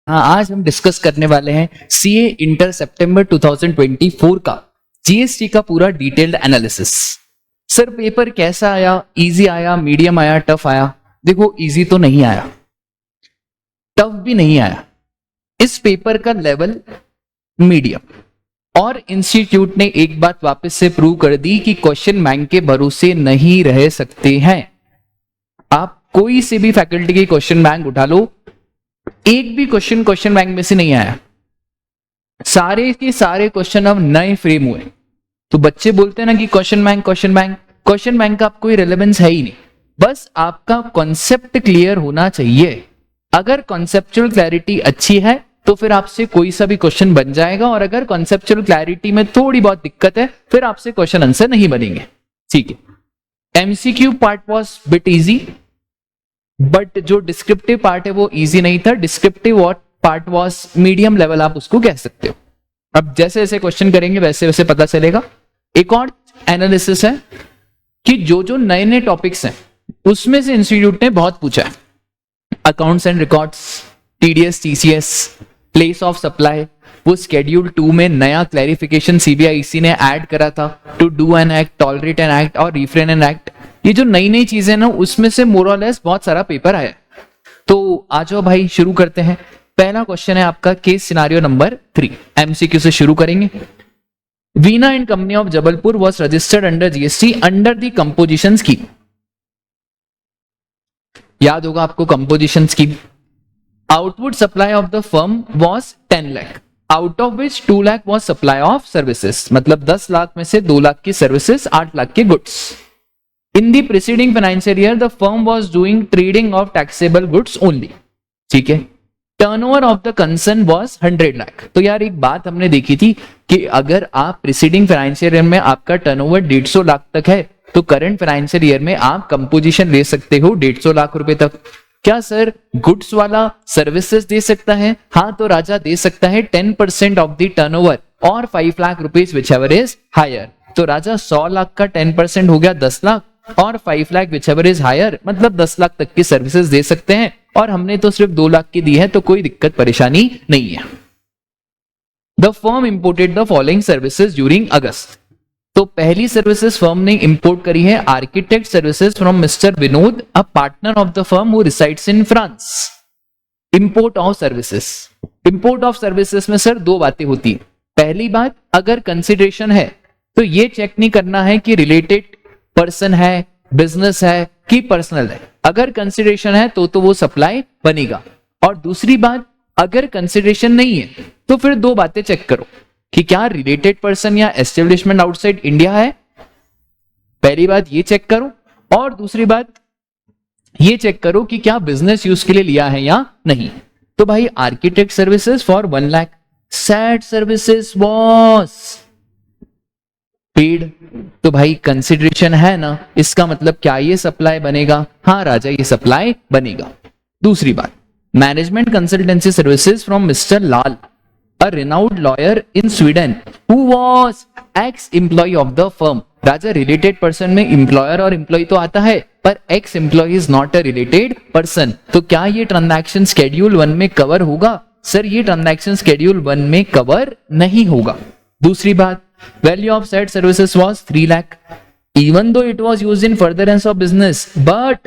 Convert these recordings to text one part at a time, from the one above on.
हाँ, आज हम डिस्कस करने वाले हैं सीए इंटर सितंबर 2024 का जीएसटी का पूरा डिटेल्ड एनालिसिस। सर पेपर कैसा आया? इजी आया, मीडियम आया, टफ आया? देखो इजी तो नहीं आया, टफ भी नहीं आया। इस पेपर का लेवल मीडियम। और इंस्टीट्यूट ने एक बात वापस से प्रूव कर दी कि क्वेश्चन बैंक के भरोसे नहीं रह सकते हैं। आप कोई से भी फैकल्टी के क्वेश्चन बैंक उठा लो, एक भी क्वेश्चन बैंक में से नहीं आया। सारे के सारे क्वेश्चन अब नए फ्रेम हुए। तो बच्चे बोलते हैं ना कि क्वेश्चन बैंक का कोई रिलेवेंस है ही नहीं। बस आपका कॉन्सेप्ट क्लियर होना चाहिए। अगर कॉन्सेप्चुअल क्लैरिटी अच्छी है तो फिर आपसे कोई सा भी क्वेश्चन बन जाएगा, और अगर कॉन्सेप्चुअल क्लैरिटी में थोड़ी बहुत दिक्कत है फिर आपसे क्वेश्चन आंसर नहीं बनेंगे। ठीक है, MCQ part was bit easy, but जो डिस्क्रिप्टिव पार्ट है वो इजी नहीं था। Descriptive part was medium level, आप उसको कह सकते हो। अब जैसे जैसे क्वेश्चन करेंगे वैसे वैसे पता चलेगा। एक और एनालिसिस है कि जो नए नए टॉपिक्स हैं उसमें से इंस्टीट्यूट ने बहुत पूछा है। Accounts and records, TDS, TCS, place of supply, वो शेड्यूल 2 में नया क्लैरिफिकेशन सीबीआईसी ने ऐड करा था, to do an act, tolerate an act और रिफ्रेन एन एक्ट। ये जो नई नई चीजें ना उसमें से मोर और लेस बहुत सारा पेपर आया। तो आ जाओ भाई शुरू करते हैं। पहला क्वेश्चन है आपका केस सिनारियो नंबर 3, एमसीक्यू से शुरू करेंगे। Veena and company of Jabalpur was registered under GST under the composition scheme. याद होगा आपको composition scheme. Output supply of the firm was 10 lakh, out of which 2 lakh was supply of services. मतलब 10 लाख में से 2 लाख की सर्विसेज, 8 लाख के goods. In the preceding financial year, the firm was doing trading of taxable goods only. ठीक है, turnover of the concern was 100 lakh. तो यार एक बात हमने देखी थी कि अगर आप प्रीसीडिंग फाइनेंशियल ईयर में आपका टर्नओवर 150 लाख तक है तो करंट फाइनेंशियल ईयर में आप कंपोजिशन ले सकते हो 150 लाख रुपए तक। क्या सर गुड्स वाला सर्विसेज दे सकता है? हाँ, तो राजा दे सकता है 10% ऑफ द टर्नओवर और 5 lakh rupees whichever is higher। तो राजा 100 लाख का 10% हो गया 10 लाख और 5 लाख whichever is higher, मतलब 10 लाख तक की सर्विसेज दे सकते हैं। और हमने तो सिर्फ 2 लाख की दी है तो कोई दिक्कत परेशानी नहीं है। The firm imported the following services during August. तो पहली सर्विसेज फर्म ने इंपोर्ट करी है architect services from mister Vinod, a partner of the firm who resides in France. Import of services, import of services में सर दो बातें होती है। पहली बात, अगर कंसिडरेशन है तो ये चेक नहीं करना है कि रिलेटेड पर्सन है, बिजनेस है कि पर्सनल है। अगर कंसिडरेशन है तो वो सप्लाई बनेगा। और दूसरी बात, अगर कंसिडरेशन नहीं है तो फिर दो बातें चेक करो कि क्या रिलेटेड पर्सन या एस्टेब्लिशमेंट आउटसाइड इंडिया है। पहली बात ये चेक करो, और दूसरी बात ये चेक करो कि क्या बिजनेस यूज के लिए लिया है या नहीं। तो भाई architect services for 1 lakh, set services boss paid. तो भाई कंसिडरेशन है ना, इसका मतलब क्या ये सप्लाई बनेगा? हाँ राजा ये सप्लाई बनेगा। दूसरी बात, management consultancy services from mister Lal, a renowned lawyer in Sweden who was ex employee of the firm. राजा रिलेटेड पर्सन में एम्प्लॉयर और एम्प्लॉय तो आता है पर ex employee is not a related person. तो क्या ये ट्रांजैक्शन शेड्यूल 1 में कवर होगा? सर ये ट्रांजैक्शन शेड्यूल 1 में कवर नहीं होगा। दूसरी बात, value of said services was 3 lakh even though it was used in furtherance of business but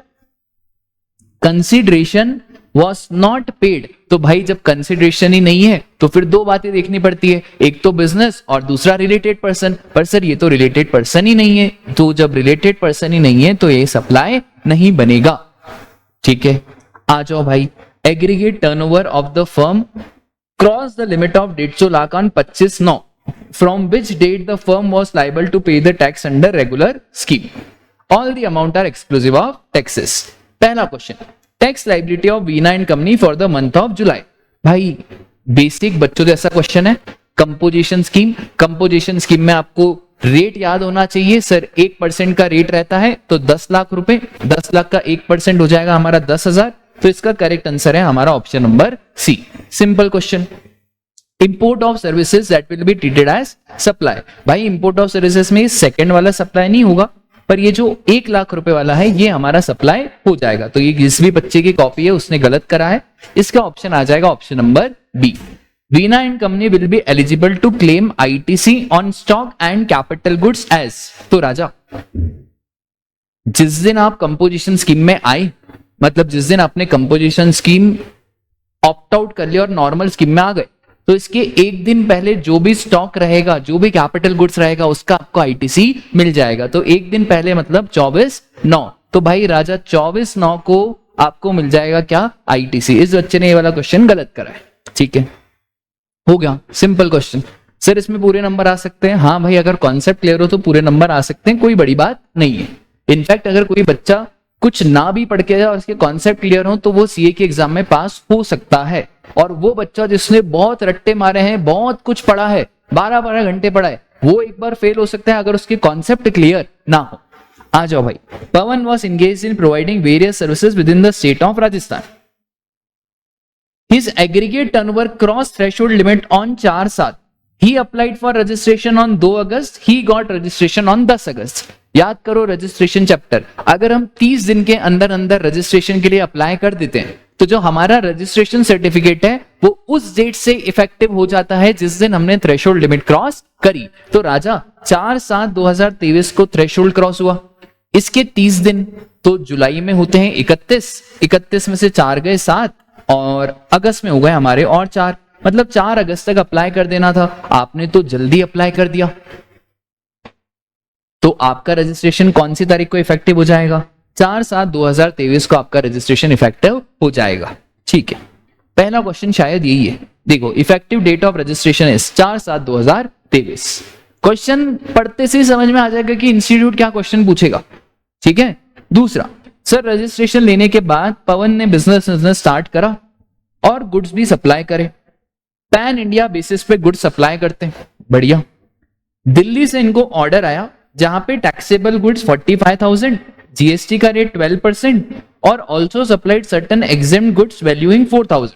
consideration was not paid। तो भाई जब कंसिडरेशन ही नहीं है तो फिर दो बातें देखनी पड़ती है, एक तो बिजनेस और दूसरा रिलेटेड पर्सन। पर सर ये तो रिलेटेड पर्सन ही नहीं है, तो जब रिलेटेड पर्सन ही नहीं है तो ये सप्लाई नहीं बनेगा। ठीक है, आ जाओ भाई। Aggregate turnover of the firm cross the limit of 150 lakh on 25/9 from which date the firm was liable to pay the tax under regular scheme. All the amount are exclusive of taxes. पहला question, tax liability of Veena and company for the month of July. भाई basic बच्चों जैसा question है। Composition scheme, composition scheme में आपको rate याद होना चाहिए। सर 1% का रेट रहता है तो 10 लाख रुपए, 10 लाख का 1% हो जाएगा हमारा 10,000। तो इसका करेक्ट आंसर है हमारा option number C. Simple question. Import of services that will be treated as supply. भाई इंपोर्ट ऑफ सर्विसेज में सेकंड वाला सप्लाई नहीं होगा, पर ये जो 1 लाख रुपए वाला है ये हमारा सप्लाई हो जाएगा। तो ये जिस भी बच्चे की कॉपी है उसने गलत करा है, इसका ऑप्शन आ जाएगा option number B. Veena and company will be eligible to claim ITC on stock and capital goods as. तो राजा जिस दिन आप कंपोजिशन स्कीम में आए, मतलब जिस दिन आपने कंपोजिशन स्कीम ऑप्ट आउट कर लिया और नॉर्मल स्कीम में आ गए, तो इसके एक दिन पहले जो भी स्टॉक रहेगा, जो भी कैपिटल गुड्स रहेगा, उसका आपको आईटीसी मिल जाएगा। तो एक दिन पहले मतलब 24/9। तो भाई राजा 24/9 को आपको मिल जाएगा क्या, आईटीसी। इस बच्चे ने ये वाला क्वेश्चन गलत करा है, ठीक है, हो गया सिंपल क्वेश्चन। सर इसमें पूरे नंबर आ सकते हैं? हाँ भाई, अगर कॉन्सेप्ट क्लियर हो तो पूरे नंबर आ सकते हैं, कोई बड़ी बात नहीं है। इनफैक्ट अगर कोई बच्चा कुछ ना भी पढ़ के जाए और उसके कॉन्सेप्ट क्लियर हो तो वो सीए के एग्जाम में पास हो सकता है। और वो बच्चा जिसने बहुत रट्टे मारे हैं, बहुत कुछ पढ़ा है, 12-12 घंटे पढ़ा है, वो एक बार फेल हो सकता है अगर उसके कॉन्सेप्ट क्लियर ना हो। आ जाओ भाई। Pawan was engaged in providing various services with in the state of Rajasthan. His aggregate turnover crossed threshold limit on 4/7. He applied for registration on 2 August. He got registration on 10 अगस्त. याद करो रजिस्ट्रेशन चैप्टर। अगर हम 30 दिन के अंदर अंदर रजिस्ट्रेशन के लिए अप्लाई कर देते हैं तो जो हमारा रजिस्ट्रेशन सर्टिफिकेट है वो उस डेट से इफेक्टिव हो जाता है जिस दिन हमने थ्रेशोल्ड लिमिट क्रॉस करी। तो राजा 4/7/2023 को थ्रेशोल्ड क्रॉस हुआ, इसके 30 दिन तो जुलाई में होते हैं 31 में से 4 गए 7 और अगस्त में हो गए हमारे और 4, मतलब 4 अगस्त तक अप्लाई कर देना था। आपने तो जल्दी अप्लाई कर दिया, तो आपका रजिस्ट्रेशन कौन सी तारीख को इफेक्टिव हो जाएगा? 4/7/2023 को आपका रजिस्ट्रेशन इफेक्टिव हो जाएगा, ठीक है। पहला क्वेश्चन शायद यही है। देखो, effective date of registration is 4/7/2023। Question पढ़ते से ही समझ में आ जाएगा कि इंस्टीट्यूट क्या क्वेश्चन पूछेगा, ठीक है। दूसरा, सर रजिस्ट्रेशन लेने के बाद पवन ने बिजनेस स्टार्ट करा और गुड्स भी सप्लाई करे, पैन इंडिया बेसिस पे गुड्स सप्लाई करते हैं, बढ़िया। दिल्ली से इनको ऑर्डर आया जहां पे टैक्सेबल गुड्स 45,000, जीएसटी का रेट 12% और also supplied certain exempt goods valuing 4,000.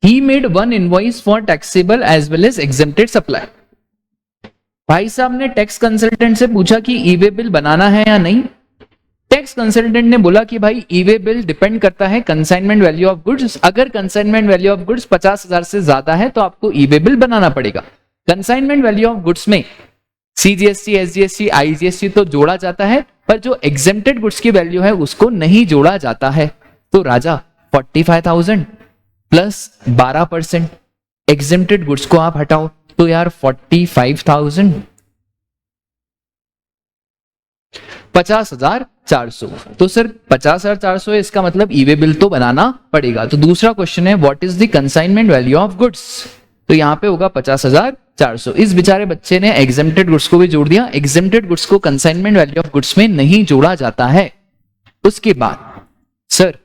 He made one invoice for taxable as well as exempted supply. भाई साहब ने टैक्स कंसल्टेंट से पूछा कि ई वे बिल बनाना है या नहीं। टैक्स कंसल्टेंट ने बोला कि भाई ई वे बिल डिपेंड करता है कंसाइनमेंट वैल्यू ऑफ गुड्स। अगर कंसाइनमेंट वैल्यू ऑफ गुड्स 50,000 से ज्यादा है तो आपको ई वे बिल बनाना पड़ेगा। कंसाइनमेंट वैल्यू ऑफ गुड्स में सीजीएसटी, एसजीएसटी, आईजीएसटी तो जोड़ा जाता है, पर जो एग्जेम्प्टेड गुड्स की वैल्यू है उसको नहीं जोड़ा जाता है। तो राजा 45,000 प्लस 12% एग्जेम्प्टेड गुड्स को आप हटाओ तो यार 45,000 50,400। तो सर 50,400 है, इसका मतलब ई वे बिल तो बनाना पड़ेगा। तो दूसरा क्वेश्चन है what is the consignment value of goods, तो यहां पे होगा 50,400। इस बेचारे बच्चे ने एग्जेम्प्टेड गुड्स को भी जोड़ दिया। एग्जेम्प्टेड गुड्स को कंसाइनमेंट वैल्यू ऑफ गुड्स में नहीं जोड़ा जाता है। उसके बाद sir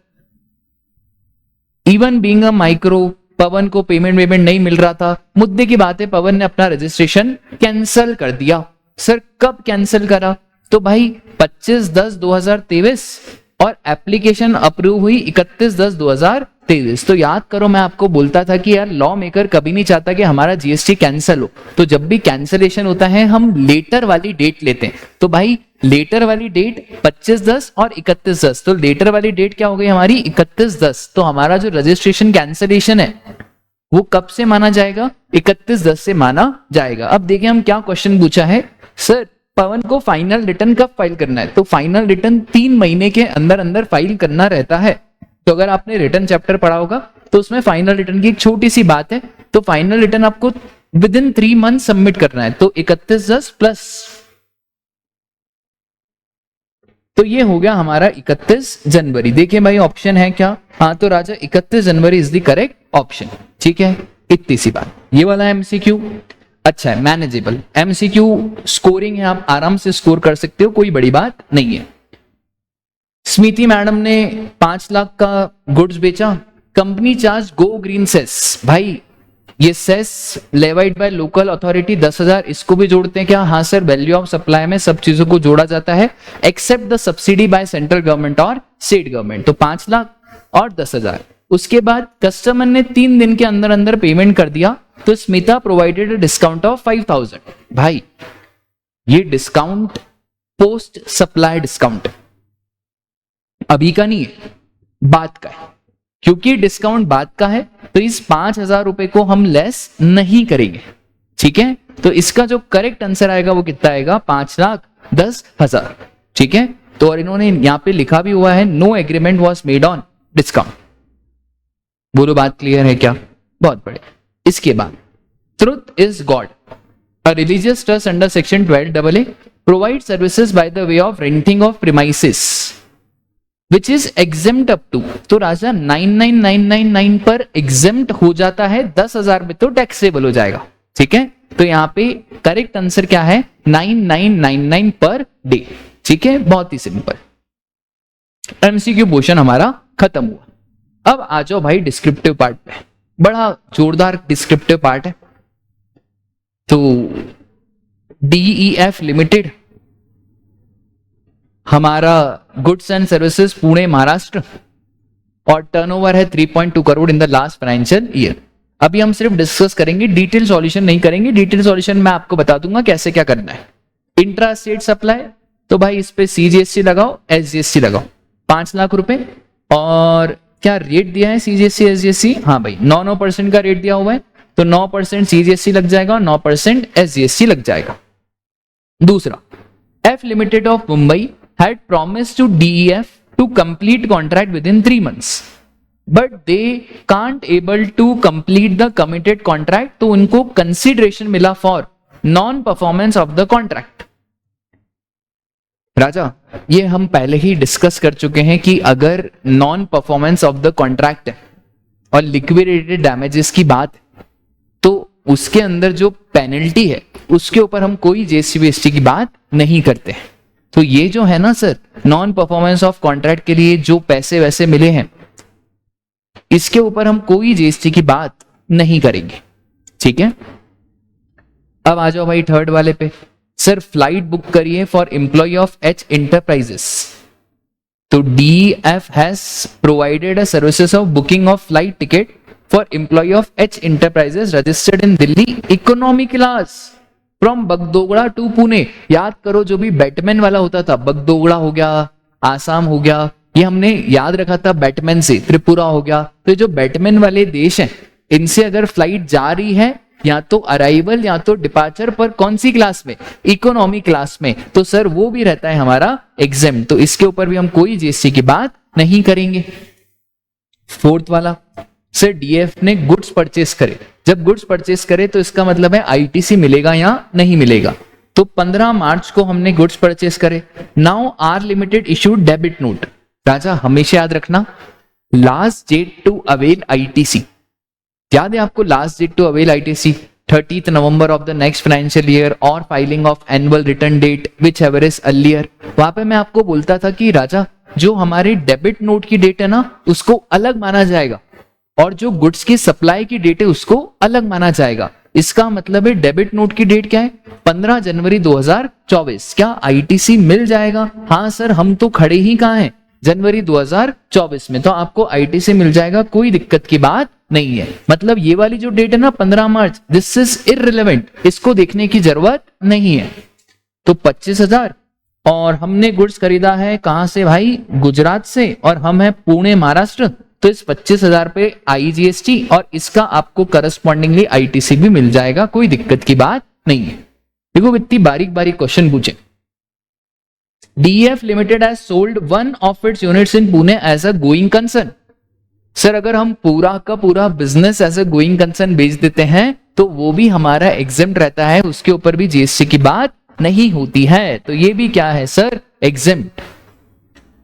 even being a micro, Pawan को पेमेंट नहीं मिल रहा था। मुद्दे की बात है, पवन ने अपना रजिस्ट्रेशन कैंसिल कर दिया। सर कब कैंसिल करा, तो भाई 25/10/2023 और एप्लीकेशन अप्रूव हुई 31/10/2023। तो याद करो, मैं आपको बोलता था कि यार लॉ मेकर कभी नहीं चाहता कि हमारा जीएसटी कैंसिल हो। तो जब भी कैंसिलेशन होता है हम लेटर वाली डेट लेते हैं। तो भाई लेटर वाली डेट 25/10 और 31/10। तो लेटर वाली डेट क्या हो गई हमारी 31/10। तो हमारा जो रजिस्ट्रेशन कैंसिलेशन है वो कब से माना जाएगा, 31/10 से माना जाएगा। अब देखिए हम क्या क्वेश्चन पूछा है। सर पवन को फाइनल रिटर्न कब फाइल करना है, तो फाइनल रिटर्न 3 महीने के अंदर अंदर फाइल करना रहता है। तो अगर आपने रिटर्न चैप्टर पढ़ा होगा तो उसमें फाइनल रिटर्न की एक छोटी सी बात है। तो फाइनल रिटर्न आपको विद इन 3 मंथ सबमिट करना है। तो 31/10 प्लस, तो ये हो गया हमारा 31 जनवरी। देखिए भाई ऑप्शन है क्या, हाँ तो राजा 31 जनवरी इज द करेक्ट ऑप्शन। ठीक है, इतनी सी बात। ये वाला एमसीक्यू अच्छा है, मैनेजेबल एमसीक्यू स्कोरिंग है, आप आराम से स्कोर कर सकते हो, कोई बड़ी बात नहीं है। स्मिति मैडम ने 5 लाख का गुड्स बेचा, company charge go green cess. भाई ये cess levied by local authority 10,000, इसको भी जोड़ते हैं क्या, हाँ सर। वैल्यू ऑफ सप्लाई में सब चीजों को जोड़ा जाता है except the subsidy by central government और स्टेट गवर्नमेंट। तो 5 लाख और 10,000। उसके बाद कस्टमर ने 3 दिन के अंदर अंदर पेमेंट कर दिया तो Smita provided a discount of 5,000। भाई ये डिस्काउंट पोस्ट सप्लाई डिस्काउंट अभी का नहीं है, बाद का है। क्योंकि डिस्काउंट बाद का है तो इस 5,000 रुपए को हम लेस नहीं करेंगे, ठीक है। तो इसका जो करेक्ट आंसर आएगा वो कितना आएगा, 5,10,000, ठीक है। तो और इन्होंने यहां पे लिखा भी हुआ है no agreement was made on discount. बोलो बात क्लियर है क्या? बहुत बढ़िया। इसके बाद truth is god, a religious trust under section 12AA provide services by the way of renting of premises which is exempt up to. तो राजा 99,999 पर एग्जेम्प्ट हो जाता है, 10,000 में तो टैक्सेबल हो जाएगा, ठीक है। तो यहां पे करेक्ट आंसर क्या है, 9999 पर डे, ठीक है। बहुत ही सिंपल। एमसीक्यू पोर्शन हमारा खत्म हुआ। अब आ जाओ भाई डिस्क्रिप्टिव पार्ट पे, बड़ा जोरदार डिस्क्रिप्टिव पार्ट है। तो DEF लिमिटेड हमारा goods and services Pune Maharashtra और टर्नओवर है 3.2 crore in the last financial year. अभी हम सिर्फ डिस्कस करेंगे, डिटेल सॉल्यूशन नहीं करेंगे। डिटेल सॉल्यूशन मैं आपको बता दूंगा कैसे क्या करना है। इंट्रा स्टेट सप्लाई, तो भाई इस पे CGST लगाओ, SGST लगाओ, 5 लाख रुपए। और क्या रेट दिया है CGST SGST? हाँ भाई 9% का रेट दिया हुआ है, तो 9% CGST लग जाएगा और 9% SGST लग जाएगा। दूसरा, F limited of Mumbai had promised to DEF to complete contract within 3 months, but they can't able to complete the committed contract, तो उनको consideration मिला for non performance of the contract। राजा ये हम पहले ही डिस्कस कर चुके हैं कि अगर non performance of the contract है और लिक्विडेटेड डैमेजेस की बात है तो उसके अंदर जो पेनल्टी है उसके ऊपर हम कोई GST की बात नहीं करते हैं। तो ये जो है ना sir, non performance of contract के लिए जो पैसे वैसे मिले हैं इसके ऊपर हम कोई GST की बात नहीं करेंगे, ठीक है। अब आ जाओ भाई थर्ड वाले पे। सर फ्लाइट बुक करिए for employ of H enterprises, तो DEF has provided a services of booking of flight ticket for employ of H enterprises registered in Delhi economy class from Bagdogra to Pune. याद करो जो भी बैटमैन वाला होता था, बगडोगरा हो गया, आसाम हो गया, ये हमने याद रखा था बैटमैन से, त्रिपुरा हो गया। तो जो बैटमैन वाले देश हैं इनसे अगर फ्लाइट जा रही है या तो अराइवल या तो डिपार्चर पर कौन सी क्लास में, इकोनॉमी क्लास में, तो सर वो भी रहता है हमारा एग्जेम्प्ट, तो इसके ऊपर भी हम कोई GST की बात नहीं करेंगे। फोर्थ वाला, सर DEF ने गुड्स परचेस करे, जब गुड्स परचेस करे तो इसका मतलब है ITC मिलेगा या नहीं मिलेगा। तो 15 मार्च को हमने गुड्स परचेस करे। Now R limited issued debit note. राजा हमेशा याद रखना last date to avail ITC, याद है आपको last date to avail ITC 30th November of the next financial year और filing of annual return date whichever is earlier. वहां पे मैं आपको बोलता था कि राजा जो हमारे डेबिट नोट की डेट है ना उसको अलग माना जाएगा और जो गुड्स की सप्लाई की डेट है उसको अलग माना जाएगा। इसका मतलब है डेबिट नोट की डेट क्या है, 15 जनवरी 2024। क्या ITC मिल जाएगा? हाँ सर, हम तो खड़े ही कहाँ हैं, जनवरी 2024 में, तो आपको ITC मिल जाएगा, कोई दिक्कत की बात नहीं है। मतलब ये वाली जो डेट है ना 15 मार्च, दिस इज इररिलेवेंट, इसको देखने की जरूरत नहीं है। तो 25,000 और हमने गुड्स खरीदा है कहां से भाई, गुजरात से, और हम है पुणे महाराष्ट्र, तो इस 25,000 पे IGST और इसका आपको करस्पॉन्डिंगली ITC भी मिल जाएगा, कोई दिक्कत की बात नहीं है। देखो कितनी बारीक बारीक क्वेश्चन पूछे। DEF limited has sold one of its units in Pune as a going concern. Sir अगर हम पूरा का पूरा business as a going concern बेच देते हैं तो वो भी हमारा एग्जेम्प्ट रहता है, उसके ऊपर भी GST की बात नहीं होती है, तो ये भी क्या है सर, एग्जेम्प्ट।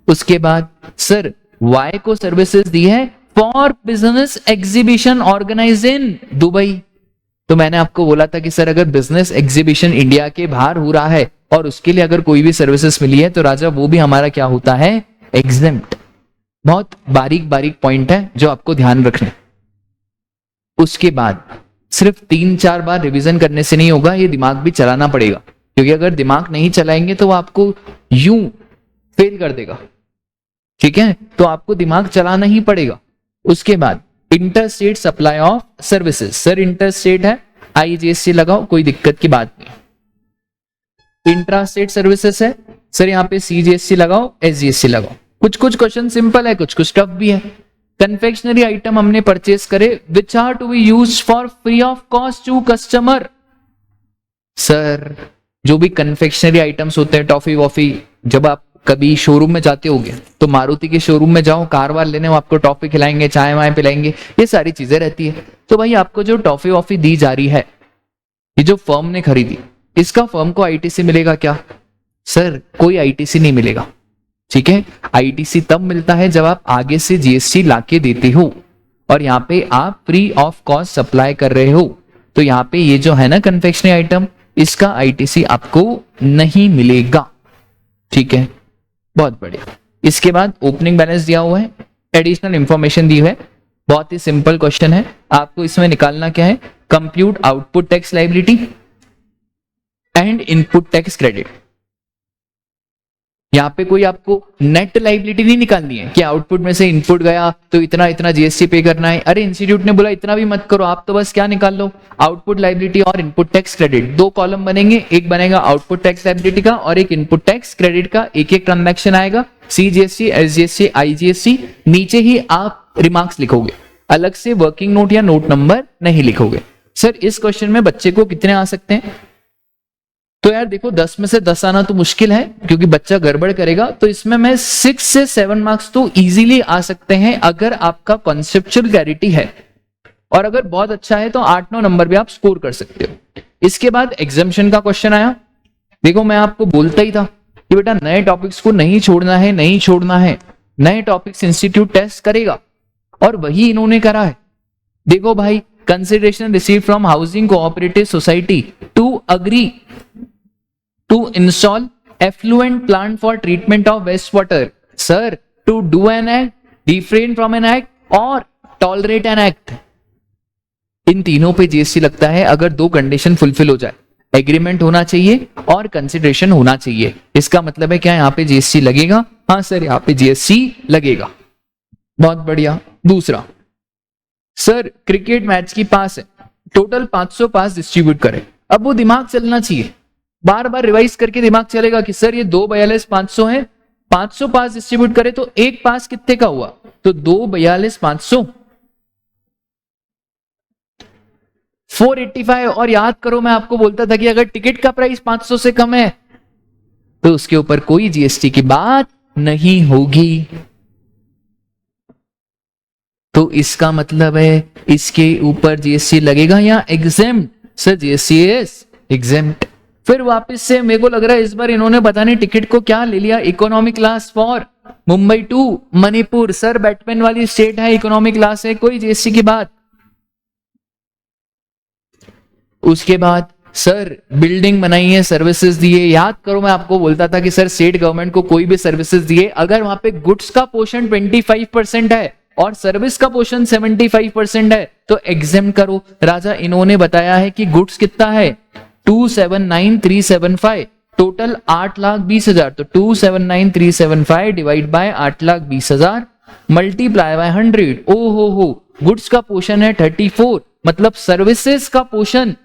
उसके बाद सर Y को सर्विसेज दी है for business exhibition organise in Dubai. तो मैंने आपको बोला था कि सर अगर बिजनेस एग्जीबिशन इंडिया के बाहर हो रहा है और उसके लिए अगर कोई भी सर्विसेज मिली है तो राजा वो भी हमारा क्या होता है, एग्जेम्प्ट। बहुत बारीक बारीक पॉइंट है जो आपको ध्यान रखना। उसके बाद सिर्फ 3-4 बार रिवीजन करने से नहीं होगा, ये दिमाग भी चलाना पड़ेगा, क्योंकि अगर दिमाग नहीं चलाएंगे तो वो आपको यूं फेल कर देगा, ठीक है, तो आपको दिमाग चलाना ही पड़ेगा। उसके बाद inter state supply of services, sir inter state है, IGST लगाओ, कोई दिक्कत की बात नहीं। इंट्रा स्टेट सर्विसेज है, सर यहाँ पे CGST लगाओ, SGST लगाओ। कुछ कुछ क्वेश्चन सिंपल है, कुछ कुछ टफ भी है। कन्फेक्शनरी आइटम हमने परचेस करे which are to be used for free of cost to customer. Sir जो भी कन्फेक्शनरी आइटम्स होते हैं, टॉफी वॉफी, जब आप कभी शोरूम में जाते होगे तो मारुति के शोरूम में जाओ कार वार लेने, वो आपको टॉफी खिलाएंगे, चाय वाय पिलाएंगे, ये सारी चीजें रहती है। तो भाई आपको जो टॉफी वॉफी दी जा रही है, ये जो फर्म ने खरीदी, इसका फर्म को ITC मिलेगा क्या? सर कोई ITC नहीं मिलेगा, ठीक है। ITC तब मिलता है जब आप आगे से GST लाके देते हो, और यहाँ पे आप फ्री ऑफ कॉस्ट सप्लाई कर रहे हो। तो यहाँ पे ये जो है ना कन्फेक्शनरी आइटम, इसका ITC आपको नहीं मिलेगा, ठीक है। बहुत बढ़िया। इसके बाद ओपनिंग बैलेंस दिया हुआ है, एडिशनल इंफॉर्मेशन दी हुई है, बहुत ही सिंपल क्वेश्चन है। आपको इसमें निकालना क्या है? Compute output tax liability and input tax credit. यहाँ पे कोई आपको नेट लायबिलिटी नहीं निकालनी है कि आउटपुट में से इनपुट गया तो इतना इतना GST पे करना है। अरे इंस्टीट्यूट ने बोला इतना भी मत करो, आप तो बस क्या निकाल लो, आउटपुट लायबिलिटी और इनपुट टैक्स क्रेडिट। दो कॉलम बनेंगे, एक बनेगा आउटपुट टैक्स लायबिलिटी का और एक इनपुट टैक्स क्रेडिट का। एक एक ट्रांजैक्शन आएगा, CGST, SGST, IGST। नीचे ही आप रिमार्क्स लिखोगे, अलग से वर्किंग नोट या नोट नंबर नहीं लिखोगे। सर इस क्वेश्चन में बच्चे को कितने आ सकते हैं? तो यार देखो 10 में से 10 आना तो मुश्किल है, क्योंकि बच्चा गड़बड़ करेगा। तो इसमें मैं 6 से 7 मार्क्स तो इजीली आ सकते हैं अगर आपका कॉन्सेप्चुअल क्लैरिटी है, और अगर बहुत अच्छा है तो 8-9 नंबर भी आप स्कोर कर सकते हो। इसके बाद एग्जाम्पशन का क्वेश्चन आया। देखो मैं आपको बोलता ही था कि बेटा नए टॉपिक्स को नहीं छोड़ना है, नहीं छोड़ना है, नए टॉपिक्स इंस्टीट्यूट टेस्ट करेगा, और वही इन्होंने करा है। देखो भाई, consideration receive from housing cooperative society to agree to install effluent plant for treatment of wastewater. Sir, to do an act, refrain from an act or tolerate an act. इन तीनों पे GST लगता है अगर दो कंडीशन फुलफिल हो जाए, agreement होना चाहिए और कंसिडरेशन होना चाहिए। इसका मतलब है क्या यहाँ पे GST लगेगा? हाँ सर यहाँ पे GST लगेगा। बहुत बढ़िया। दूसरा, सर क्रिकेट मैच की पास है, टोटल 500 पास डिस्ट्रीब्यूट करें। अब वो दिमाग चलना चाहिए, बार बार रिवाइज करके दिमाग चलेगा कि सर ये 242 500 है, 500 पास डिस्ट्रीब्यूट करे तो एक पास कितने का हुआ? तो 242 500 485। और याद करो मैं आपको बोलता था कि अगर टिकट का प्राइस 500 से कम है तो उसके ऊपर कोई GST की बात नहीं होगी। तो इसका मतलब है इसके ऊपर GST लगेगा या exempt? Sir GST is exempt. फिर वापस से मेरे को लग रहा है इस बार इन्होंने पता नहीं टिकट को क्या ले लिया, economic class for Mumbai to Manipur. Sir बैटमैन वाली स्टेट है, इकोनॉमिक क्लास है, कोई GST की बात। उसके बाद सर बिल्डिंग बनाई है, सर्विसेज दिए। याद करो मैं आपको बोलता था कि सर स्टेट गवर्नमेंट को कोई भी सर्विसेज दिए, अगर वहां पे गुड्स का पोर्शन 25% है और सर्विस का पोर्शन 75% है तो एग्जेम्प्ट करो। राजा इन्होंने बताया है कि गुड्स कितना है 279,375, टोटल 8,20,000। तो 279,375 डिवाइड बाय 8,20,000 मल्टीप्लाई बाय 100। ओ हो, गुड्स का पोर्शन है 34, मतलब सर्विसेज का पोर्शन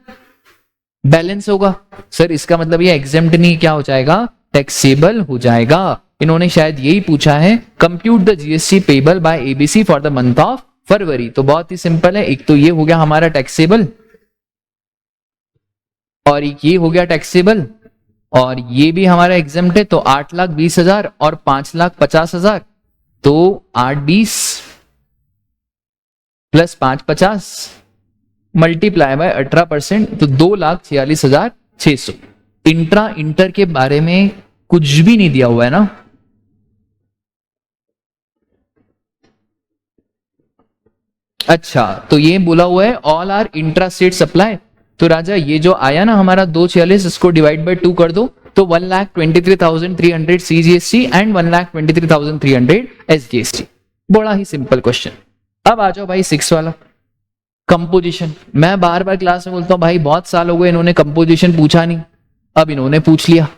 बैलेंस होगा। सर इसका मतलब ये एग्जेम्प्ट नहीं, क्या हो जाएगा? टैक्सेबल हो जाएगा। इन्होंने शायद यही पूछा है, compute the GST payable by ABC for the month of February. तो बहुत ही सिंपल है, एक तो ये हो गया हमारा टैक्सेबल और ये हो गया टैक्सेबल, और ये भी हमारा एग्जेम्प्ट है। तो 8,20,000 और 5,50,000, तो 8,20 प्लस 5,50 मल्टीप्लाई बाय 18%, तो 2,46,600। इंटर के बारे में कुछ भी नहीं दिया हुआ है ना। अच्छा, तो ये बोला हुआ है all are intra state supply. तो राजा ये जो आया ना हमारा 246, इसको डिवाइड बाय 2 कर दो, तो 1,23,300 CGST एंड 1,23,300 SGST। बड़ा ही सिंपल क्वेश्चन। अब आ जाओ भाई 6 वाला, कंपोजिशन। मैं बार बार क्लास में बोलता हूं भाई बहुत साल हो गए इन्होंने कंपोजिशन पूछा नहीं, अब इन्होंने पूछ लिया।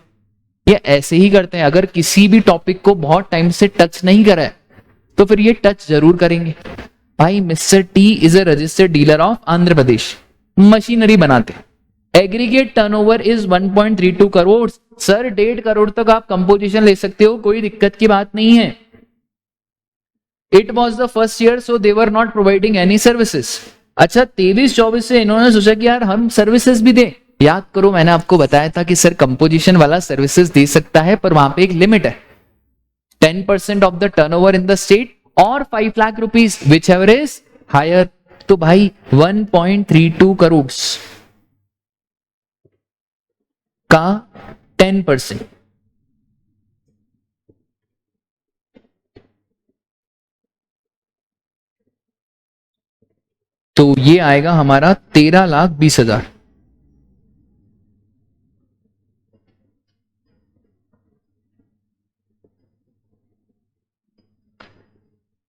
ये ऐसे ही करते हैं, अगर किसी भी टॉपिक को बहुत टाइम से टच नहीं करा है तो फिर ये टच जरूर करेंगे। भाई mister T is a registered dealer of Andhra Pradesh, machinery बनाते, aggregate turnover is 1.32 crore. Sir 1.5 crore तक आप कंपोजिशन ले सकते हो, कोई दिक्कत की बात नहीं है। It was the first year so they were not providing any services. अच्छा 23-24 से इन्होंने सोचा कि यार हम सर्विसेज भी दें। याद करो मैंने आपको बताया था कि सर कंपोजिशन वाला सर्विसेज दे सकता है पर वहां पे एक लिमिट है, 10% of the turnover in the state और 5 lakh rupees whichever is higher. तो भाई 1.32 करोड़ का 10%, तो ये आएगा हमारा 13,20,000।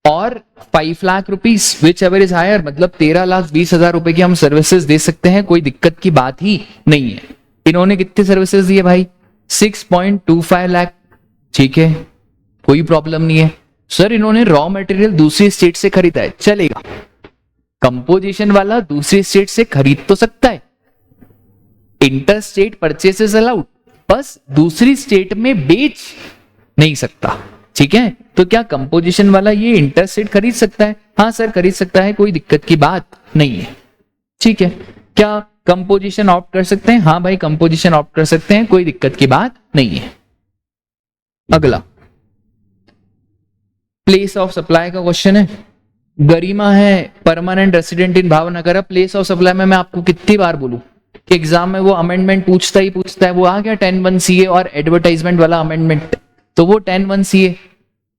और 5 lakh rupees whichever is higher, मतलब 13,20,000 रुपए की हम सर्विसेज दे सकते हैं, कोई दिक्कत की बात ही नहीं है। इन्होंने कितने सर्विसेज दिए भाई? 6.25 लाख। ठीक है, कोई प्रॉब्लम नहीं है। सर इन्होंने रॉ मटेरियल दूसरी स्टेट से खरीदा है, चलेगा। कंपोजिशन वाला दूसरी स्टेट से खरीद तो सकता है, इंटर स्टेट परचेसेस अलाउड, बस दूसरी स्टेट में बेच नहीं सकता। ठीक है, तो क्या कंपोजिशन वाला ये इंटर स्टेट खरीद सकता है? हाँ सर खरीद सकता है, कोई दिक्कत की बात नहीं है। ठीक है, क्या कंपोजिशन ऑप्ट कर सकते हैं? हाँ भाई कंपोजिशन ऑप्ट कर सकते हैं, कोई दिक्कत की बात नहीं है। अगला प्लेस ऑफ सप्लाई का क्वेश्चन है। गरिमा है permanent resident in Bhavnagar. Place of supply में मैं आपको कितनी बार बोलूं कि एग्जाम में वो अमेंडमेंट पूछता ही पूछता है। वो आ गया 10(1) CA और एडवर्टाइजमेंट वाला अमेंडमेंट, तो वो 10(1) CA।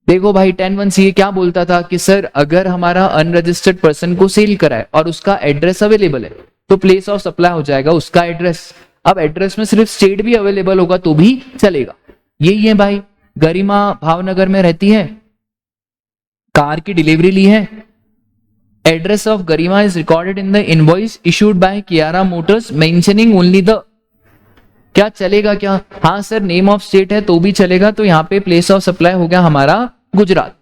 देखो भाई 10(1) CA क्या बोलता था कि सर अगर हमारा अनरजिस्टर्ड पर्सन को सेल करा है और उसका एड्रेस अवेलेबल है तो प्लेस ऑफ सप्लाई हो जाएगा उसका एड्रेस। अब एड्रेस में सिर्फ स्टेट भी अवेलेबल होगा तो भी चलेगा। यही है भाई, गरिमा भावनगर में रहती है, कार की डिलीवरी ली है, address of Garima is recorded in the invoice issued by Kiara Motors mentioning only the, क्या चलेगा क्या? हाँ सर नेम ऑफ स्टेट है तो भी चलेगा। तो यहाँ पे प्लेस ऑफ सप्लाई हो गया हमारा गुजरात।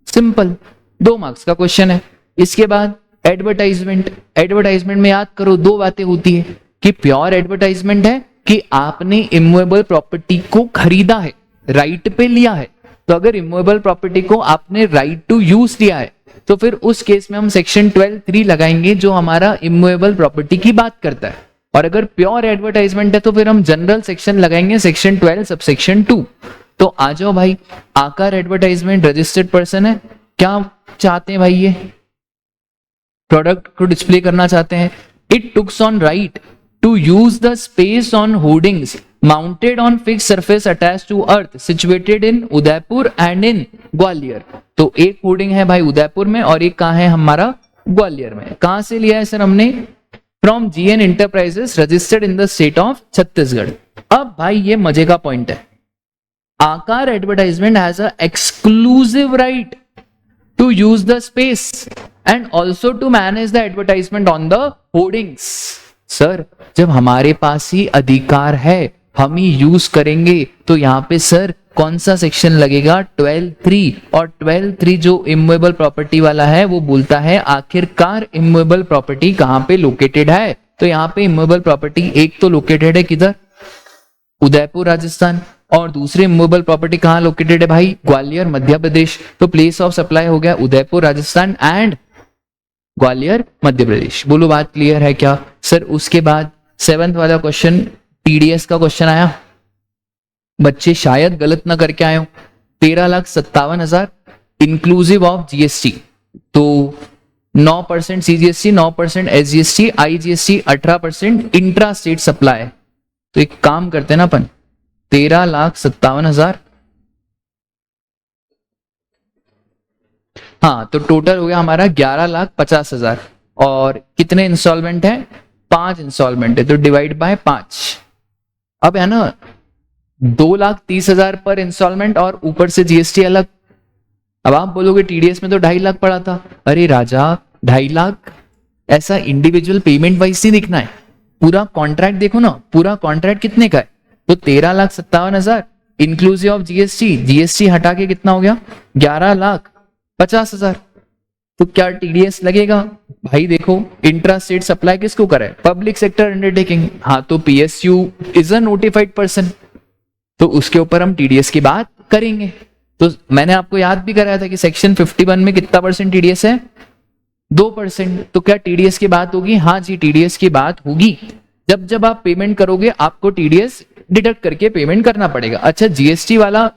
सिंपल, 2 मार्क्स का क्वेश्चन है। इसके बाद एडवर्टाइजमेंट। एडवर्टाइजमेंट में याद करो 2 बातें होती है कि प्योर एडवर्टाइजमेंट है कि आपने इमूवेबल प्रॉपर्टी को खरीदा है, राइट पे लिया है। तो अगर इमूवेबल प्रॉपर्टी को आपने राइट टू यूज लिया है तो फिर उस केस में हम सेक्शन 12(3) लगाएंगे जो हमारा इमूवेबल प्रॉपर्टी की बात करता है। और अगर प्योर एडवर्टाइजमेंट है तो फिर हम जनरल सेक्शन लगाएंगे, सेक्शन 12 सबसेक्शन 2। तो आ जाओ भाई, आकार एडवर्टाइजमेंट रजिस्टर्ड पर्सन है, क्या चाहते हैं भाई? ये प्रोडक्ट को डिस्प्ले करना चाहते हैं। It took on right to use the space on hoardings mounted on fix surface attach to earth situated in Udaipur and in Gwalior. तो एक होर्डिंग है भाई उदयपुर में और एक कहां है हमारा ग्वालियर में। कहां से लिया है सर हमने? From GN enterprises registered in the state of Chhattisgarh. अब भाई ये मजे का पॉइंट है, Aakar advertisement has a exclusive right to use the space and also to manage the advertisement on the hoardings. Sir जब हमारे पास ही अधिकार है, हम ही यूज करेंगे, तो यहाँ पे सर कौन सा सेक्शन लगेगा? 12(3). और 12(3) जो इमूवेबल प्रॉपर्टी वाला है वो बोलता है आखिरकार इमूवेबल प्रॉपर्टी कहां पे लोकेटेड है। तो यहाँ पे इमूवेबल प्रॉपर्टी एक तो लोकेटेड है किधर? उदयपुर राजस्थान, और दूसरी इमूवेबल प्रॉपर्टी कहां लोकेटेड है भाई? ग्वालियर मध्य प्रदेश। तो प्लेस ऑफ सप्लाई हो गया उदयपुर राजस्थान एंड ग्वालियर मध्य प्रदेश। बोलो बात क्लियर है क्या? सर उसके बाद 7th वाला क्वेश्चन TDS का क्वेश्चन आया, बच्चे शायद गलत ना करके आए हो। 13,57,000 इंक्लूसिव ऑफ GST। तो 9% CGST, 9% SGST, IGST 18% intra state supply. तो एक काम करते हैं ना अपन, 13,57,000, हाँ तो टोटल हो गया हमारा 11,50,000। और कितने इंस्टॉलमेंट है? 5 इंस्टॉलमेंट है, तो डिवाइड बाय 5। अब है ना 2,30,000 पर इंस्टॉलमेंट और ऊपर से GST अलग। अब आप बोलोगे TDS में तो 2.5 लाख पड़ा था। अरे राजा 2.5 लाख ऐसा इंडिविजुअल पेमेंट वाइज नहीं दिखना है, पूरा कॉन्ट्रैक्ट देखो ना, पूरा कॉन्ट्रैक्ट कितने का है? तो 13,57,000 इंक्लूसिव ऑफ GST, GST हटा के कितना हो गया? 11,50,000। तो क्या टीडीएस लगेगा? भाई देखो, इंट्रा स्टेट सप्लाई किसको करे? Public sector undertaking. हाँ, तो PSU is a notified person, तो उसके ऊपर हम टीडीएस की बात करेंगे। तो मैंने आपको याद भी कराया था कि सेक्शन 51 में कितना परसेंट टीडीएस है? 2%। तो क्या टीडीएस की बात होगी? हाँ जी, टीडीएस की बात होगी। जब जब आप पेमेंट करोगे आपको टीडीएस डिडक्ट करके पेमेंट करना पड़ेगा। अच्छा, जीएसटी वाला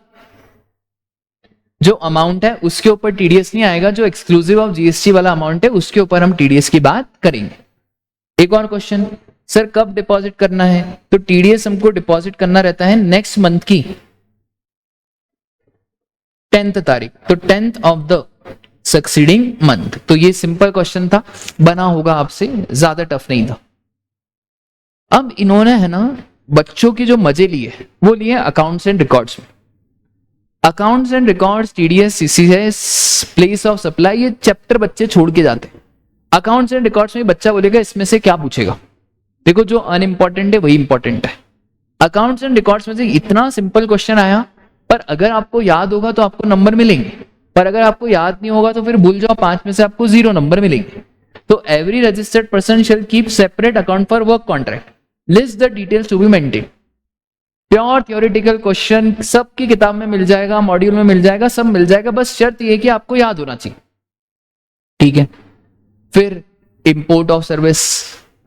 जो अमाउंट है उसके ऊपर टीडीएस नहीं आएगा, जो एक्सक्लूसिव ऑफ जीएसटी वाला अमाउंट है उसके ऊपर हम टीडीएस की बात करेंगे। एक और क्वेश्चन, सर कब डिपॉजिट करना है? तो टीडीएस हमको डिपॉजिट करना रहता है नेक्स्ट मंथ की 10th तारीख, तो 10th of the succeeding month. तो ये सिंपल क्वेश्चन था, बना होगा आपसे, ज्यादा टफ नहीं था। अब इन्होंने है ना बच्चों की जो मजे लिए वो लिए अकाउंट्स एंड रिकॉर्ड्स में। Accounts and records, TDS, CCS, place of supply, ये चैप्टर बच्चे छोड़ के जाते हैं। अकाउंट्स एंड रिकॉर्ड्स में बच्चा बोलेगा इसमें से क्या पूछेगा? देखो, जो अनइंपॉर्टेंट है वही इंपॉर्टेंट है। अकाउंट्स एंड रिकॉर्ड्स में से इतना सिंपल क्वेश्चन आया, पर अगर आपको याद होगा तो आपको नंबर मिलेंगे, पर अगर आपको याद नहीं होगा तो फिर भूल जाओ, 5 में से आपको 0 नंबर मिलेंगे। तो every registered person shall keep separate account for work contract, list the details to be maintain. Pure theoretical question सबकी किताब में मिल जाएगा, मॉड्यूल में मिल जाएगा, सब मिल जाएगा, बस शर्त ये कि आपको याद होना चाहिए। ठीक है, फिर इंपोर्ट ऑफ सर्विस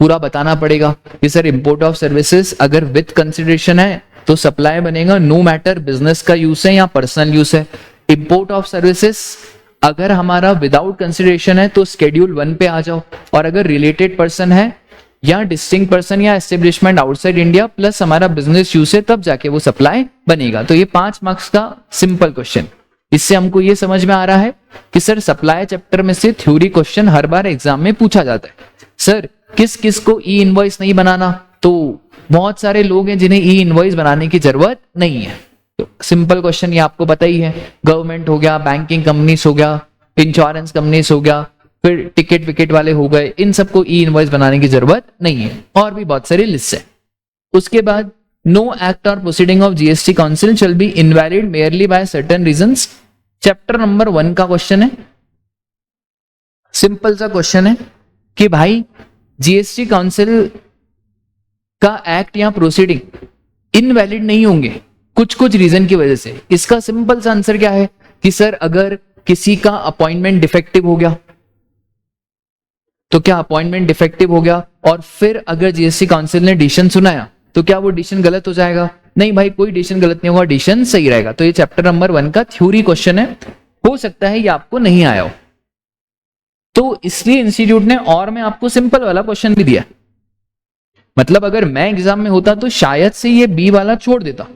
पूरा बताना पड़ेगा कि सर इंपोर्ट ऑफ सर्विसेज अगर विद कंसिडरेशन है तो सप्लाई बनेगा, नो मैटर बिजनेस का यूज है या पर्सनल यूज है। इंपोर्ट ऑफ सर्विसेज अगर हमारा विदाउट कंसिडरेशन है तो शेड्यूल 1 पे आ जाओ, और अगर रिलेटेड पर्सन है या डिस्टिंक्ट पर्सन या एस्टेब्लिशमेंट आउटसाइड इंडिया प्लस हमारा बिजनेस यूज है तब जाके वो सप्लाई बनेगा। तो ये 5 मार्क्स का सिंपल क्वेश्चन। इससे हमको ये समझ में आ रहा है कि सर सप्लाई चैप्टर में से थ्योरी क्वेश्चन हर बार एग्जाम में पूछा जाता है। सर किस किस को ई इनवॉइस नहीं बनाना? तो बहुत सारे लोग हैं जिन्हें ई इनवॉइस बनाने की जरूरत नहीं है। तो सिंपल क्वेश्चन ये आपको पता ही है, गवर्नमेंट हो गया, बैंकिंग कंपनीज हो गया, इंश्योरेंस कंपनीज हो गया, फिर टिकट विकेट वाले हो गए, इन सबको ई इनवॉइस बनाने की जरूरत नहीं है। और भी बहुत सारी लिस्ट है। उसके बाद नो एक्ट और proceeding of GST council shall be invalid merely by certain reasons. Chapter number 1 का क्वेश्चन है, सिंपल सा क्वेश्चन है कि भाई जीएसटी काउंसिल का एक्ट या प्रोसीडिंग इनवैलिड नहीं होंगे कुछ कुछ रीजन की वजह से। इसका सिंपल सा आंसर क्या है कि सर अगर किसी का अपॉइंटमेंट डिफेक्टिव हो गया, तो क्या अपॉइंटमेंट डिफेक्टिव हो गया और फिर अगर जीएसटी काउंसिल ने डिसीजन सुनाया तो क्या वो डिसीजन गलत हो जाएगा? नहीं भाई, कोई डिसीजन गलत नहीं होगा, डिसीजन सही रहेगा। तो ये चैप्टर नंबर 1 का थ्योरी क्वेश्चन है, हो सकता है ये आपको नहीं आया हो, तो इसलिए इंस्टीट्यूट ने और में आपको सिंपल वाला क्वेश्चन भी दिया। मतलब अगर मैं एग्जाम में होता तो शायद से ये बी वाला छोड़ देता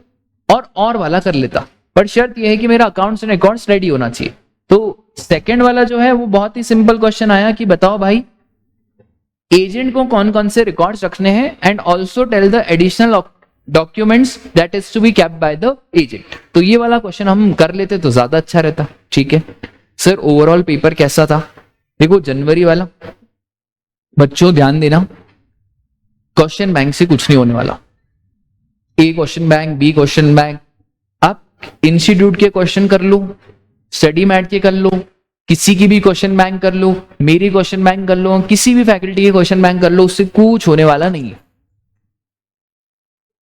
और वाला कर लेता, पर शर्त यह है कि मेरा अकाउंट्स एंड अकाउंट्स रेडी होना चाहिए। तो सेकंड वाला जो है वो बहुत ही सिंपल क्वेश्चन आया कि बताओ भाई एजेंट को कौन कौन से रिकॉर्ड्स रखने हैं and also tell the additional documents that is to be kept by the agent. तो ये वाला क्वेश्चन हम कर लेते तो ज्यादा अच्छा रहता। ठीक है सर, ओवरऑल पेपर कैसा था? देखो जनवरी वाला, बच्चों ध्यान देना, क्वेश्चन बैंक से कुछ नहीं होने वाला। A question bank, B question bank, आप इंस्टीट्यूट के क्वेश्चन कर लो, स्टडी मैट के कर लो, किसी की भी क्वेश्चन बैंक कर लो, मेरी क्वेश्चन बैंक कर लो, किसी भी फैकल्टी के क्वेश्चन बैंक कर लो, उससे कुछ होने वाला नहीं है।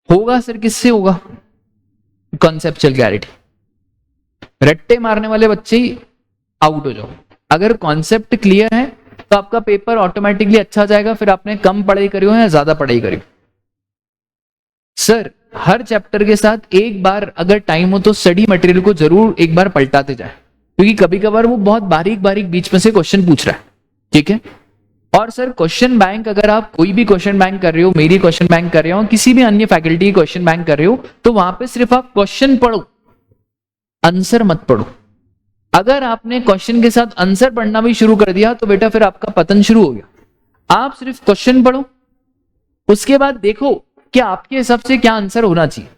होगा सर किससे होगा? Conceptual clarity. रट्टे मारने वाले बच्चे ही आउट हो जाओ। अगर कॉन्सेप्ट क्लियर है तो आपका पेपर ऑटोमेटिकली अच्छा जाएगा, फिर आपने कम पढ़ाई करी हो या ज्यादा पढ़ाई करी हो। सर हर चैप्टर के साथ एक बार अगर टाइम हो तो स्टडी मटेरियल को जरूर एक बार पलटाते जाए, क्योंकि कभी कभार वो बहुत बारीक बारीक बीच में से क्वेश्चन पूछ रहा है। ठीक है, और सर क्वेश्चन बैंक अगर आप कोई भी क्वेश्चन बैंक कर रहे हो, मेरी क्वेश्चन बैंक कर रहे हो, किसी भी अन्य फैकल्टी की क्वेश्चन बैंक कर रहे हो, तो वहां पे सिर्फ आप क्वेश्चन पढ़ो, आंसर मत पढ़ो। अगर आपने क्वेश्चन के साथ आंसर पढ़ना भी शुरू कर दिया तो बेटा फिर आपका पतन शुरू हो गया। आप सिर्फ क्वेश्चन पढ़ो, उसके बाद देखो कि आपके हिसाब से क्या आंसर होना चाहिए,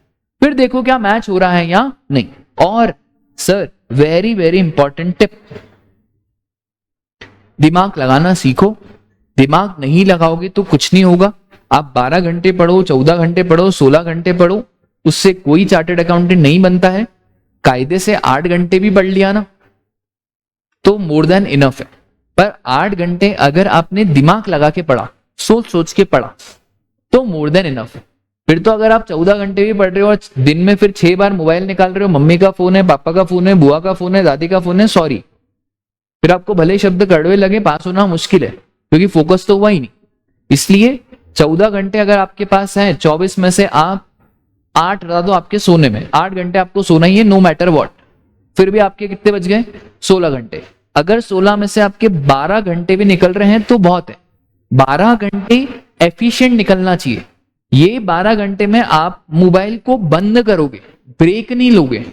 फिर देखो क्या मैच हो रहा है या नहीं। और sir very very important tip, दिमाग लगाना सीखो। दिमाग नहीं लगाओगे तो कुछ नहीं होगा। आप 12 घंटे पढ़ो, 14 घंटे पढ़ो, 16 घंटे पढ़ो, उससे कोई चार्टर्ड अकाउंटेंट नहीं बनता है। कायदे से 8 घंटे भी पढ़ लिया ना तो मोर देन इनफ है। पर 8 घंटे अगर आपने दिमाग लगा के पढ़ा, सोच सोच के पढ़ा, तो मोर देन इनफ। फिर तो अगर आप 14 घंटे भी पढ़ रहे हो और दिन में फिर 6 बार मोबाइल निकाल रहे हो, मम्मी का फोन है, पापा का फोन है, बुआ का फोन है, दादी का फोन है, सॉरी, फिर आपको भले शब्द कड़वे लगे, पास होना मुश्किल है, क्योंकि फोकस तो हुआ ही नहीं। इसलिए 14 घंटे अगर आपके पास है, 24 में से आप 8 लगा दो आपके सोने में, 8 घंटे आपको सोना ही है, नो मैटर व्हाट। फिर भी आपके कितने बच गए? 16 घंटे। अगर 16 में से आपके 12 घंटे भी निकल रहे हैं तो बहुत है। 12 घंटे एफिशिएंट निकलना चाहिए। ये 12 घंटे में आप मोबाइल को बंद करोगे, ब्रेक नहीं लोगे।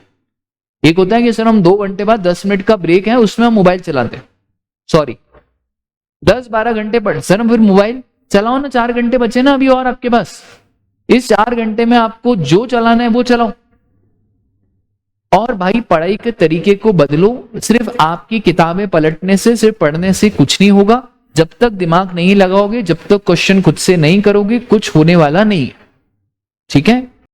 एक होता है कि सर हम 2 घंटे बाद 10 मिनट का ब्रेक है, उसमें हम मोबाइल चलाते हैं, सॉरी, 10-12 घंटे पढ़ सर हम फिर मोबाइल चलाओ ना, 4 घंटे बचे ना अभी और आपके पास। इस 4 घंटे में आपको जो चलाना है वो चलाओ। और भाई पढ़ाई के तरीके को बदलो। सिर्फ आपकी किताबें पलटने से, सिर्फ पढ़ने से कुछ नहीं होगा। जब तक दिमाग नहीं लगाओगे, जब तक क्वेश्चन खुद से नहीं करोगे, कुछ होने वाला नहीं है। ठीक है?